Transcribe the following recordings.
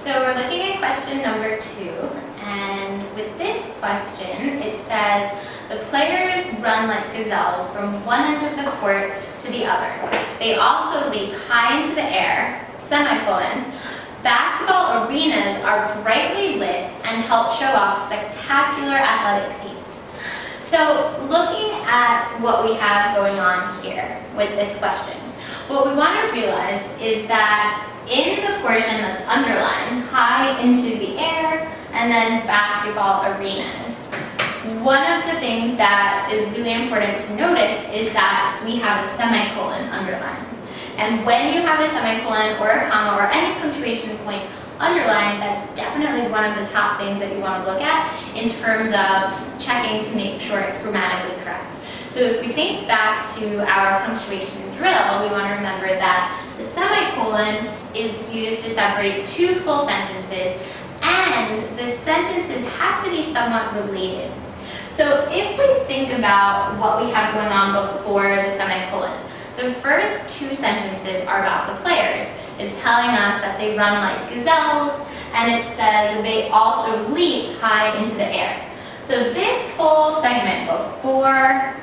So we're looking at question number 2, and with this question, it says, the players run like gazelles from one end of the court to the other. They also leap high into the air, semicolon. Basketball arenas are brightly lit and help show off spectacular athletic feats. So looking at what we have going on here with this question, what we want to realize is that in the portion that's underlined, high into the air, and then basketball arenas, one of the things that is really important to notice is that we have a semicolon underlined. And when you have a semicolon or a comma or any punctuation point underlined, that's definitely one of the top things that you want to look at in terms of checking to make sure it's grammatically correct. So if we think back to our punctuation drill, we want to remember that the semicolon is used to separate two full sentences, and the sentences have to be somewhat related. So if we think about what we have going on before the semicolon, the first two sentences are about the players. It's telling us that they run like gazelles, and it says they also leap high into the air. So this whole segment before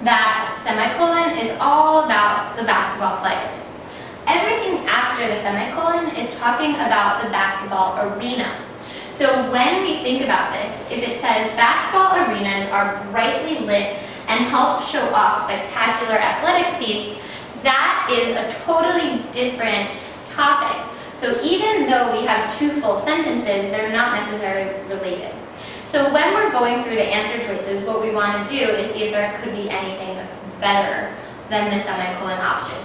that semicolon is all about the basketball players. Everything after the semicolon is talking about the basketball arena. So when we think about this, if it says basketball arenas are brightly lit and help show off spectacular athletic feats, that is a totally different topic. So even though we have two full sentences, they're not necessarily related. So when we're going through the answer choices, what we want to do is see if there could be anything that's better than the semicolon option.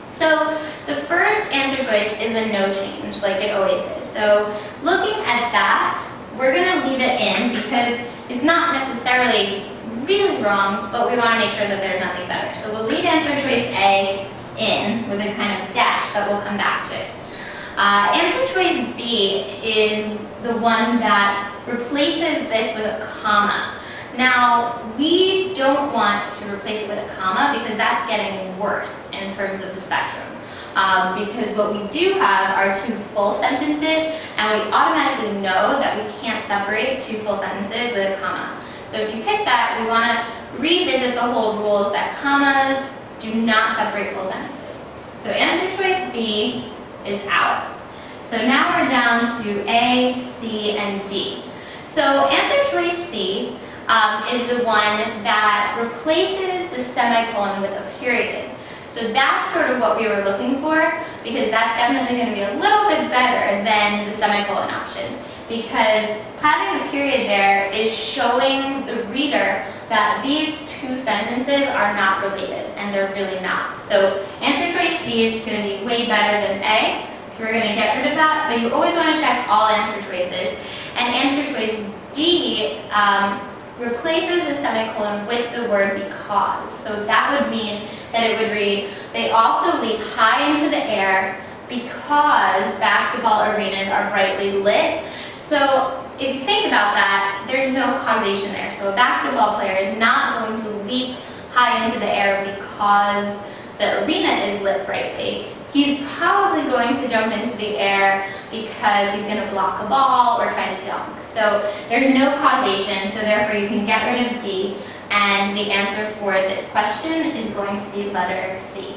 So the first answer choice is a no change, like it always is. So looking at that, we're going to leave it in because it's not necessarily really wrong, but we want to make sure that there's nothing better. So we'll leave answer choice A in with a kind of dash that we'll come back to it. Answer choice B is the one that replaces this with a comma. Now, we don't want to replace it with a comma because that's getting worse in terms of the spectrum. Because what we do have are two full sentences, and we automatically know that we can't separate two full sentences with a comma. So if you pick that, we want to revisit the whole rules that commas do not separate full sentences. So answer choice B is out. So now we're down to A, C, and D. So answer choice C is the one that replaces the semicolon with a period. So that's sort of what we were looking for, because that's definitely going to be a little bit better than the semicolon option, because having a period there is showing the reader that these two sentences are not related, and they're really not. So answer choice C is going to be way better than A, so we're going to get rid of that, but you always want to check all answer choices. And answer choice D replaces the semicolon with the word because. So that would mean that it would read, they also leap high into the air because basketball arenas are brightly lit. So if you think about that, there's no causation there. So a basketball player is not going to leap high into the air because the arena is lit brightly. He's probably going to jump into the air because he's going to block a ball or try to dunk. So there's no causation, so therefore you can get rid of D, and the answer for this question is going to be letter C.